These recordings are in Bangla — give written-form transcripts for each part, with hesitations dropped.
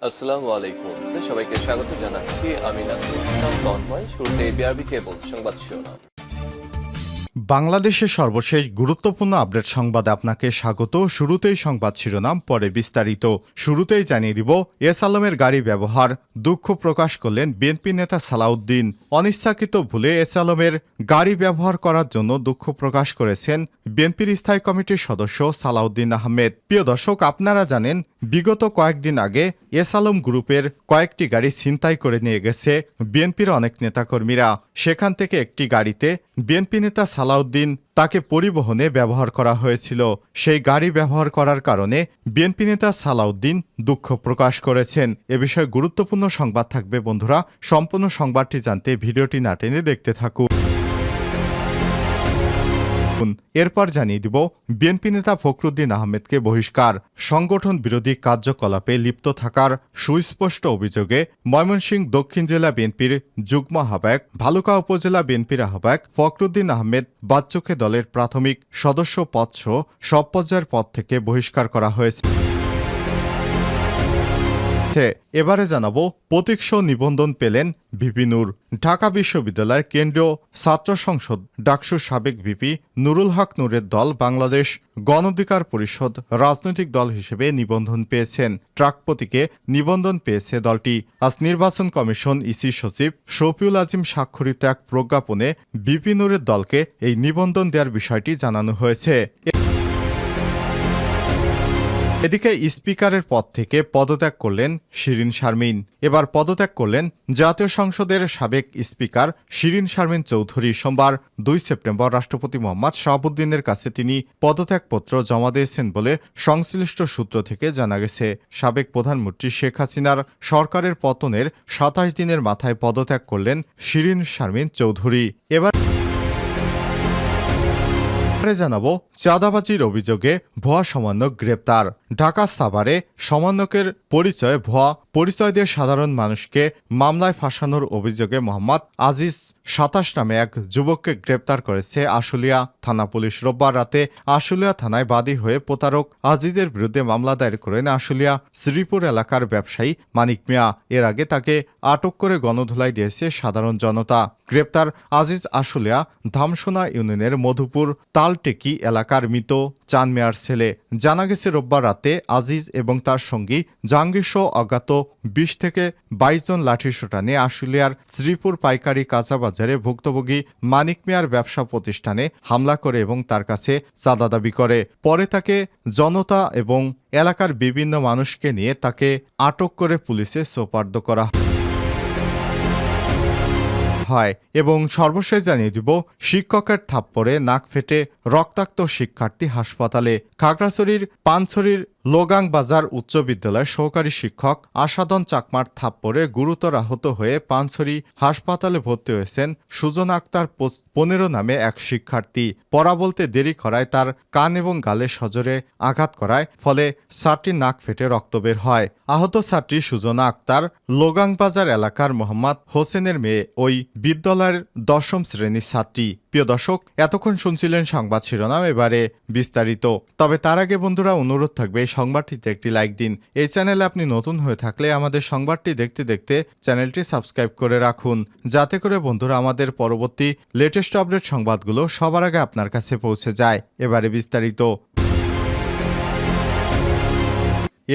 আসসালামু আলাইকুম। সবাইকে স্বাগত জানাচ্ছি। আমি নাসরুল ইসলাম তন্ময়। শুরুতে বিআরবি কেবল সংবাদ শিরোনাম। বাংলাদেশের সর্বশেষ গুরুত্বপূর্ণ আপডেট সংবাদে আপনাকে স্বাগত। শুরুতেই সংবাদ শিরোনাম, পরে বিস্তারিত। শুরুতেই জানিয়ে দিব, এস আলমের গাড়ি ব্যবহার দুঃখ প্রকাশ করলেন বিএনপি নেতা সালাউদ্দিন। অনিচ্ছাকৃত ভুলে এস আলমের গাড়ি ব্যবহার করার জন্য দুঃখ প্রকাশ করেছেন বিএনপির স্থায়ী কমিটির সদস্য সালাউদ্দিন আহমেদ। প্রিয় দর্শক, আপনারা জানেন বিগত কয়েকদিন আগে এস আলম গ্রুপের কয়েকটি গাড়ি ছিনতাই করে নিয়ে গেছে বিএনপির অনেক নেতাকর্মীরা। সেখান থেকে একটি গাড়িতে বিএনপি নেতা সালাউদ্দিন তাকে পরিবহনে ব্যবহার করা হয়েছিল। সেই গাড়ি ব্যবহার করার কারণে বিএনপি নেতা সালাউদ্দিন দুঃখ প্রকাশ করেছেন। এ বিষয়ে গুরুত্বপূর্ণ সংবাদ থাকবে বন্ধুরা। সম্পূর্ণ সংবাদটি জানতে ভিডিওটি না টেনে দেখতে থাকুন। এরপর জানিয়ে দিব, বিএনপি নেতা ফখরুদ্দিন আহমেদকে বহিষ্কার। সংগঠন বিরোধী কার্যকলাপে লিপ্ত থাকার সুস্পষ্ট অভিযোগে ময়মনসিংহ দক্ষিণ জেলা বিএনপির যুগ্ম আহ্বায়ক, ভালুকা উপজেলা বিএনপির আহ্বায়ক ফখরুদ্দিন আহমেদ বাচ্চুকে দলের প্রাথমিক সদস্য পদসহ সব পর্যায়ের পদ থেকে বহিষ্কার করা হয়েছে। এবারে জানাবো, প্রতীক্ষা নিবন্ধন পেলেন ভিপি নূর। ঢাকা বিশ্ববিদ্যালয়ের কেন্দ্রীয় ছাত্র সংসদ ডাকসুর সাবেক ভিপি নুরুল হক নূরের দল বাংলাদেশ গণ অধিকার পরিষদ রাজনৈতিক দল হিসেবে নিবন্ধন পেয়েছেন। ট্রাক প্রতীকে নিবন্ধন পেয়েছে দলটি। আজ নির্বাচন কমিশন ইসি সচিব শফিউল আজিম স্বাক্ষরিত এক প্রজ্ঞাপনে ভিপি নূরের দলকে এই নিবন্ধন দেওয়ার বিষয়টি জানানো হয়েছে। এদিকে স্পিকারের পদ থেকে পদত্যাগ করলেন শিরীন শারমিন। এবার পদত্যাগ করলেন জাতীয় সংসদের সাবেক স্পিকার শিরীন শারমিন চৌধুরী। সোমবার 2 সেপ্টেম্বর রাষ্ট্রপতি মোহাম্মদ শাহাবুদ্দিনের কাছে তিনি পদত্যাগপত্র জমা দিয়েছেন বলে সংশ্লিষ্ট সূত্র থেকে জানা গেছে। সাবেক প্রধানমন্ত্রী শেখ হাসিনার সরকারের পতনের 27 দিনের মাথায় পদত্যাগ করলেন শিরীন শারমিন চৌধুরী। এবার জানাবো, চাঁদাবাজির অভিযোগে ভুয়া সমন্বয়ক গ্রেপ্তার। ঢাকা সাভারে সমন্বয়কের ভুয়া পরিচয় দিয়ে সাধারণ মানুষকে মামলায় ফাঁসানোর অভিযোগে মোহাম্মদ আজিজ 27 নামে এক যুবককে গ্রেপ্তার করেছে আশুলিয়া থানা পুলিশ। রোববার রাতে আশুলিয়া থানায় বাদী হয়ে প্রতারক আজিজের বিরুদ্ধে মামলা দায়ের করেন আশুলিয়া শ্রীপুর এলাকার ব্যবসায়ী মানিক মিয়া। এর আগে তাকে আটক করে গণধোলাই দিয়েছে সাধারণ জনতা। গ্রেপ্তার আজিজ আশুলিয়া ধামসোনা ইউনিয়নের মধুপুর তালটেকি এলাকার মৃত চান মিয়ার ছেলে। জানা গেছে, রোববার রাতে আজিজ এবং তার সঙ্গী জাহাঙ্গীর সহ অজ্ঞাত 20 থেকে 22 জন লাঠিসোঁটা নিয়ে আশুলিয়ার শ্রীপুর পাইকারি কাঁচা বাজারে ভুক্তভোগী মানিক মিয়ার ব্যবসা প্রতিষ্ঠানে হামলা করে এবং তার কাছে চাঁদা দাবি করে। পরে তাকে জনতা এবং এলাকার বিভিন্ন মানুষকে নিয়ে তাকে আটক করে পুলিশে সোপর্দ করা হয়। এবং সর্বশেষ জানিয়ে দিব, শিক্ষকের থাপ্পড়ে নাক ফেটে রক্তাক্ত শিক্ষার্থী হাসপাতালে। খাগড়াছড়ির পানছড়ির লোগাং বাজার উচ্চ বিদ্যালয়ের সহকারী শিক্ষক আসাদন চাকমার থাপ্পড়ে গুরুতর আহত হয়ে পানছড়ি হাসপাতালে ভর্তি হয়েছেন সুজন আক্তার 15 নামে এক শিক্ষার্থী। পড়া বলতে দেরি করায় তার কান এবং গালে সজোরে আঘাত করায় ফলে ছাত্রীর নাক ফেটে রক্ত বের হয়। আহত ছাত্রী সুজনা আক্তার লোগাং বাজার এলাকার মোহাম্মদ হোসেনের মেয়ে। ওই বিদ্যালয়ের 10ম শ্রেণীর ছাত্রী। প্রিয় দর্শক, এতক্ষণ শুনছিলেন সংবাদ শিরোনাম, এবারে বিস্তারিত। তবে তার আগে বন্ধুরা অনুরোধ থাকবে এই সংবাদটিতে একটি লাইক দিন। এই চ্যানেলে আপনি নতুন হয়ে থাকলে আমাদের সংবাদটি দেখতে দেখতে চ্যানেলটি সাবস্ক্রাইব করে রাখুন, যাতে করে বন্ধুরা আমাদের পরবর্তী লেটেস্ট আপডেট সংবাদগুলো সবার আগে আপনার কাছে পৌঁছে যায়। এবারে বিস্তারিত।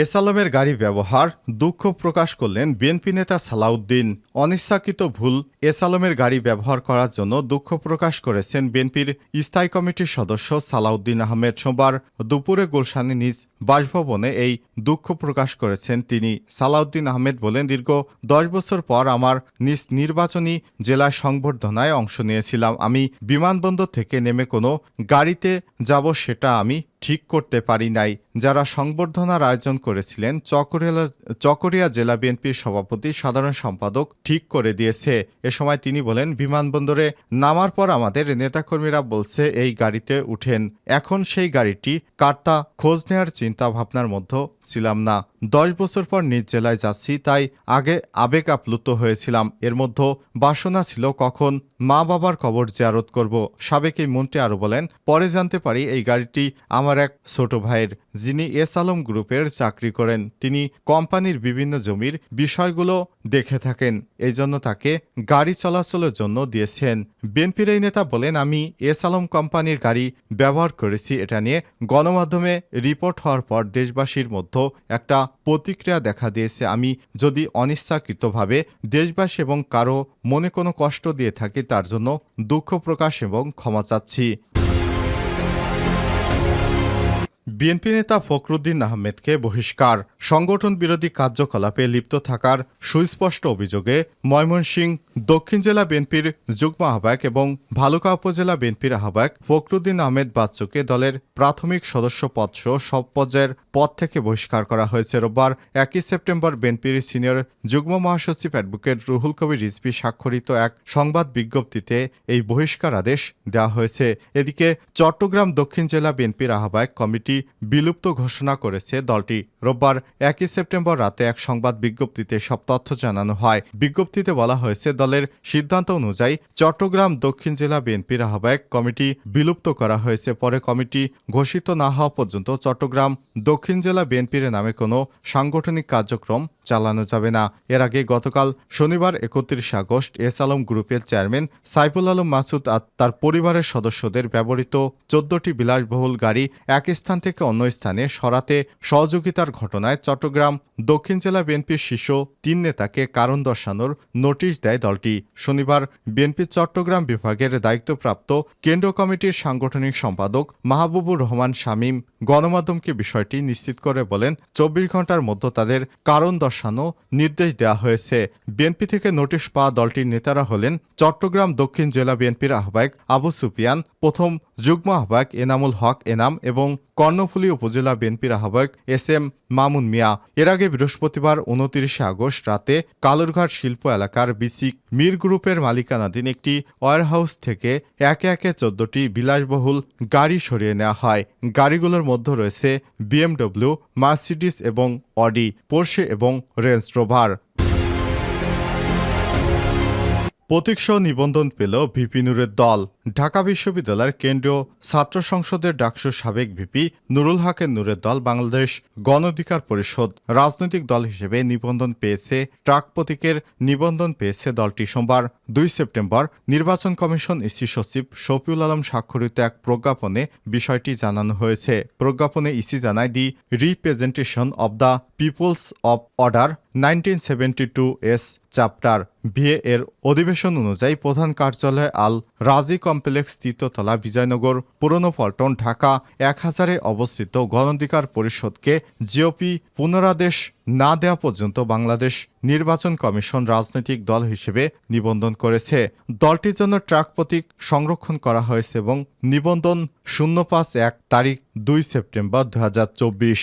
এস আলমের গাড়ি ব্যবহার দুঃখ প্রকাশ করলেন বিএনপি নেতা সালাউদ্দিন। অনিচ্ছাকৃত ভুল এস আলমের গাড়ি ব্যবহার করার জন্য দুঃখ প্রকাশ করেছেন বিএনপির স্থায়ী কমিটির সদস্য সালাউদ্দিন আহমেদ। সোমবার দুপুরে গুলশানে নিজ বাসভবনে এই দুঃখ প্রকাশ করেছেন তিনি। সালাউদ্দিন আহমেদ বলেন, দীর্ঘ 10 বছর পর আমার নিজ নির্বাচনী জেলায় সংবর্ধনায় অংশ নিয়েছিলাম। আমি বিমানবন্দর থেকে নেমে কোনো গাড়িতে যাব সেটা আমি ঠিক করতে পারি নাই। যারা সংবর্ধনার আয়োজন করেছিলেন চকরিয়া জেলা বিএনপির সভাপতি সাধারণ সম্পাদক ঠিক করে দিয়েছে। এ সময় তিনি বলেন, বিমানবন্দরে নামার পর আমাদের নেতাকর্মীরা বলছে এই গাড়িতে উঠেন। এখন সেই গাড়িটি কারটা খোঁজ নেওয়ার চিন্তা ভাবনার মধ্যে ছিলাম না। 10 বছর পর নিজ জেলায় যাচ্ছি, তাই আগে আবেগ আপ্লুত হয়েছিলাম। এর মধ্যে বাসনা ছিল কখন মা বাবার কবর জিয়ারত করব। সাবেক এই মন্ত্রী আরো বলেন, পরে জানতে পারি এই গাড়িটি আমার এক ছোট ভাইয়ের। যিনি এস আলম গ্রুপের চাকরি করেন। তিনি কোম্পানির বিভিন্ন জমির বিষয়গুলো দেখে থাকেন, এই জন্য তাকে গাড়ি চলাচলের জন্য দিয়েছেন। বিএনপির এই নেতা বলেন, আমি এস আলম কোম্পানির গাড়ি ব্যবহার করেছি। এটা নিয়ে গণমাধ্যমে রিপোর্ট হওয়ার পর দেশবাসীর মধ্যে একটা প্রতিক্রিয়া দেখা দিয়েছে। আমি যদি অনিচ্ছাকৃতভাবে দেশবাসী এবং কারো মনে কোনো কষ্ট দিয়ে থাকি তার জন্য দুঃখ প্রকাশ এবং ক্ষমা চাচ্ছি। বিএনপি নেতা ফখরুদ্দিন আহমেদকে বহিষ্কার। সংগঠন বিরোধী কার্যকলাপে লিপ্ত থাকার সুস্পষ্ট অভিযোগে ময়মনসিংহ দক্ষিণ জেলা বিএনপির যুগ্ম আহ্বায়ক এবং ভালুকা উপজেলা বিএনপির আহ্বায়ক ফখরুদ্দিন আহমেদ বাচ্চুকে দলের প্রাথমিক সদস্য পদসহ সব পর্যায়ের পদ থেকে বহিষ্কার করা হয়েছে। রোববার 1 সেপ্টেম্বর বিএনপির সিনিয়র যুগ্ম মহাসচিব অ্যাডভোকেট রুহুল কবির রিজভী স্বাক্ষরিত এক সংবাদ বিজ্ঞপ্তিতে এই বহিষ্কার আদেশ দেওয়া হয়েছে। এদিকে চট্টগ্রাম দক্ষিণ জেলা বিএনপির আহ্বায়ক কমিটি বিলুপ্ত ঘোষণা করেছে দলটি। রোববার 1 সেপ্টেম্বর রাতে এক সংবাদ বিজ্ঞপ্তিতে সব তথ্য জানানো হয়। বিজ্ঞপ্তিতে বলা হয়েছে, দলের সিদ্ধান্ত অনুযায়ী চট্টগ্রাম দক্ষিণ জেলা বিএনপির আহ্বায়ক কমিটি বিলুপ্ত করা হয়েছে। পরে কমিটি ঘোষিত না হওয়া পর্যন্ত চট্টগ্রাম দক্ষিণ জেলা বিএনপির নামে কোনো সাংগঠনিক কার্যক্রম চালানো যাবে না। এর আগে গতকাল শনিবার 31 আগস্ট এস আলম গ্রুপের চেয়ারম্যান সাইফুল আলম মাসুদ তার পরিবারের সদস্যদের ব্যবহৃত 14টি বিলাসবহুল গাড়ি এক স্থান থেকে অন্য স্থানে সরাতে সহযোগিতার ঘটনায় চট্টগ্রাম দক্ষিণ জেলা বিএনপির শীর্ষ 3 নেতাকে কারণ দর্শানোর নোটিশ দেয় দলটি। শনিবার বিএনপির চট্টগ্রাম বিভাগের দায়িত্বপ্রাপ্ত কেন্দ্র কমিটির সাংগঠনিক সম্পাদক মাহবুবুর রহমান শামীম গণমাধ্যমকে বিষয়টি নিশ্চিত করে বলেন, 24 ঘন্টার মধ্যে তাদের কারণ দর্শানো নির্দেশ দেওয়া হয়েছে। বিএনপি থেকে নোটিশ পাওয়া দলটির নেতারা হলেন চট্টগ্রাম দক্ষিণ জেলা বিএনপির আহ্বায়ক আবু সুফিয়ান, প্রথম যুগ্ম আহ্বায়ক এনামুল হক এনাম এবং কর্ণফুলী উপজেলা বিএনপির আহ্বায়ক এস এম মামুন মিয়া। এর আগে বৃহস্পতিবার 29 আগস্ট রাতে কালুরঘাট শিল্প এলাকার বিসিক মির গ্রুপের মালিকানাধীন একটি ওয়্যারহাউস থেকে একে একে 14টি বিলাসবহুল গাড়ি সরিয়ে নেওয়া হয়। গাড়িগুলোর মধ্যে রয়েছে বিএমডব্লিউ, মার্সিডিজ এবং অডি, পোর্শে এবং রেঞ্জ রোভার। প্রতীকসহ নিবন্ধন পেল ভিপি নুরের দল। ঢাকা বিশ্ববিদ্যালয়ের কেন্দ্রীয় ছাত্র সংসদের ডাকসুর সাবেক ভিপি নুরুল হকের নুরের দল বাংলাদেশ গণ অধিকার পরিষদ রাজনৈতিক দল হিসেবে নিবন্ধন পেয়েছে। ট্রাক প্রতীকের নিবন্ধন পেয়েছে দলটি। সোমবার 2 সেপ্টেম্বর নির্বাচন কমিশন ইসি সচিব শফিউল আলম স্বাক্ষরিত এক প্রজ্ঞাপনে বিষয়টি জানানো হয়েছে। প্রজ্ঞাপনে ইসি জানায়, the representation of the peoples of order 1972 এস চ্যাপ্টার ভিএ এর অধিবেশন অনুযায়ী প্রধান কার্যালয় আল রাজি কমপ্লেক্স, তৃতীয়তলা, বিজয়নগর, পুরনো পল্টন, ঢাকা 1000-এ অবস্থিত গণ অধিকার পরিষদকে জিওপি পুনরাদেশ না দেওয়া পর্যন্ত বাংলাদেশ নির্বাচন কমিশন রাজনৈতিক দল হিসেবে নিবন্ধন করেছে। দলটির জন্য ট্রাক প্রতীক সংরক্ষণ করা হয়েছে এবং নিবন্ধন 05-1 তারিখ 2 সেপ্টেম্বর 2024।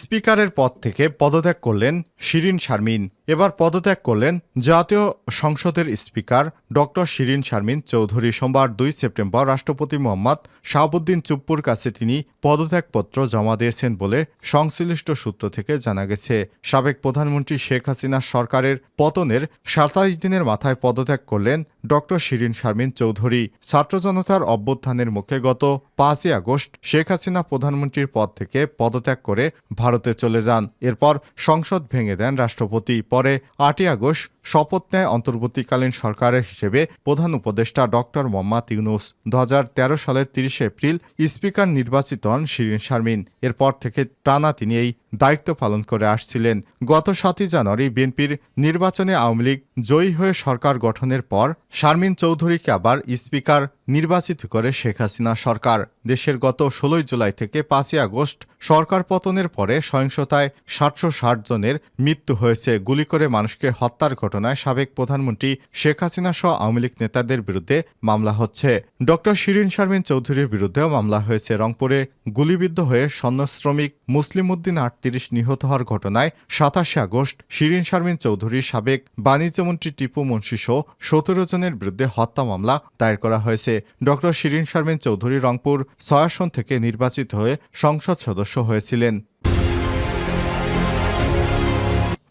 স্পিকারের পদ থেকে পদত্যাগ করলেন শিরীন শারমিন। এবার পদত্যাগ করলেন জাতীয় সংসদের স্পিকার ডক্টর শিরীন শারমিন চৌধুরী। সোমবার 2 সেপ্টেম্বর রাষ্ট্রপতি মোহাম্মদ শাহাবুদ্দিন চুপ্পুর কাছে তিনি পদত্যাগপত্র জমা দিয়েছেন বলে সংশ্লিষ্ট সূত্র থেকে জানা গেছে। সাবেক প্রধানমন্ত্রী শেখ হাসিনা সরকারের পতনের 27 দিনের মাথায় পদত্যাগ করলেন ডক্টর শিরীন শারমিন চৌধুরী। ছাত্র জনতার অভ্যুত্থানের মুখে গত 5 আগস্ট শেখ হাসিনা প্রধানমন্ত্রীর পদ থেকে পদত্যাগ করে ভারতে চলে যান। এরপর সংসদ ভেঙে দেন রাষ্ট্রপতি। পরে 8 আগস্ট শপথ নেয় অন্তর্বর্তীকালীন সরকারের হিসেবে প্রধান উপদেষ্টা ডক্টর মোহাম্মদ ইউনূস। 2013 সালের 30 এপ্রিল স্পিকার নির্বাচিত হন শিরীন শারমিন। এরপর থেকে টানা তিনি এই দায়িত্ব পালন করে আসছিলেন। গত 7 জানুয়ারি বিএনপির নির্বাচনে আওয়ামী লীগ জয়ী হয়ে সরকার গঠনের পর শারমিন চৌধুরীকে আবার স্পিকার নির্বাচিত করে শেখ হাসিনা সরকার। দেশের গত 16 জুলাই থেকে 5 আগস্ট সরকার পতনের পরে সহিংসতায় 760 জনের মৃত্যু হয়েছে। গুলি করে মানুষকে হত্যার ঘটনায় সাবেক প্রধানমন্ত্রী শেখ হাসিনা সহ আওয়ামী লীগ নেতাদের বিরুদ্ধে মামলা হচ্ছে। ডক্টর শিরীন শারমিন চৌধুরীর বিরুদ্ধেও মামলা হয়েছে। রংপুরে গুলিবিদ্ধ হয়ে স্বর্ণ শ্রমিক মুসলিম উদ্দিন 38 নিহত হওয়ার ঘটনায় 27 আগস্ট শিরীন শারমিন চৌধুরীর সাবেক বাণিজ্যমন্ত্রী টিপু মুন্সি সহ 17 জনের বিরুদ্ধে হত্যা মামলা দায়ের করা হয়েছে। ডক্টর শিরীন শারমিন চৌধুরী রংপুর 6 আসন থেকে নির্বাচিত হয়ে সংসদ সদস্য হয়েছিলেন।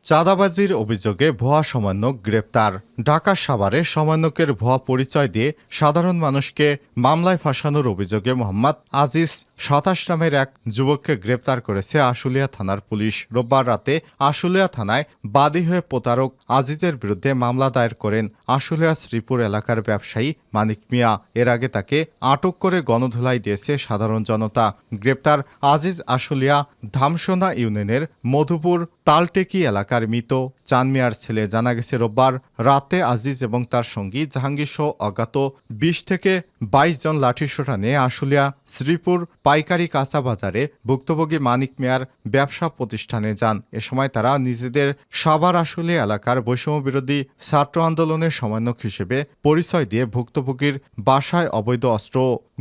চাঁদাবাজির অভিযোগে ভুয়া সমন্বয়ক গ্রেপ্তার। ঢাকা সাভারে সমন্বয়কের ভুয়া পরিচয় দিয়ে সাধারণ মানুষকে মামলায় ফাঁসানোর অভিযোগে মোহাম্মদ আজিজ ২৭ নামের এক যুবককে গ্রেপ্তার করেছে আশুলিয়া থানার পুলিশ। রোববার রাতে আশুলিয়া থানায় বাদী হয়ে প্রতারক আজিজের বিরুদ্ধে মামলা দায়ের করেন আশুলিয়া শ্রীপুর এলাকার ব্যবসায়ী মানিক মিয়া। এর আগে তাকে আটক করে গণধোলাই দিয়েছে সাধারণ জনতা। গ্রেপ্তার আজিজ আশুলিয়া ধামসোনা ইউনিয়নের মধুপুর তালটেকি এলাকার মৃত চান মিয়ার ছেলে। জানা গেছে রোববার রাতে আজিজ এবং তার সঙ্গী জাহাঙ্গীর সহ অজ্ঞাত ২০ থেকে ২২ জন লাঠিসোঁটা নিয়ে আশুলিয়া শ্রীপুর পাইকারি কাঁচা বাজারে ভুক্তভোগী মানিক মিয়ার ব্যবসা প্রতিষ্ঠানে যান। এ সময় তারা নিজেদের সাভার আশুলিয়া এলাকার বৈষম্য বিরোধী ছাত্র আন্দোলনের সমন্বয়ক হিসেবে পরিচয় দিয়ে ভুক্তভোগীর বাসায় অবৈধ অস্ত্র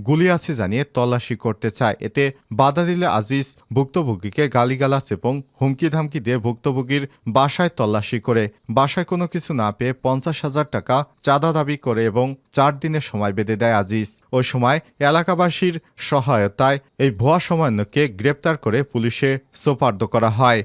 গুলি আছে জানিয়ে তল্লাশি করতে চায়। এতে বাধা দিলে আজিজ ভুক্তভোগীকে গালিগালাজ এবং হুমকি ধামকি দিয়ে ভুক্তভোগীর বাসায় তল্লাশি করে বাসায় কোনো কিছু না পেয়ে ৫০,০০০ টাকা চাঁদা দাবি করে এবং ৪ দিনের সময় বেঁধে দেয় আজিজ। ওই সময় এলাকাবাসীর সহায়তায় এই ভুয়া সমন্বয়ককে গ্রেপ্তার করে পুলিশে সোপর্দ করা হয়।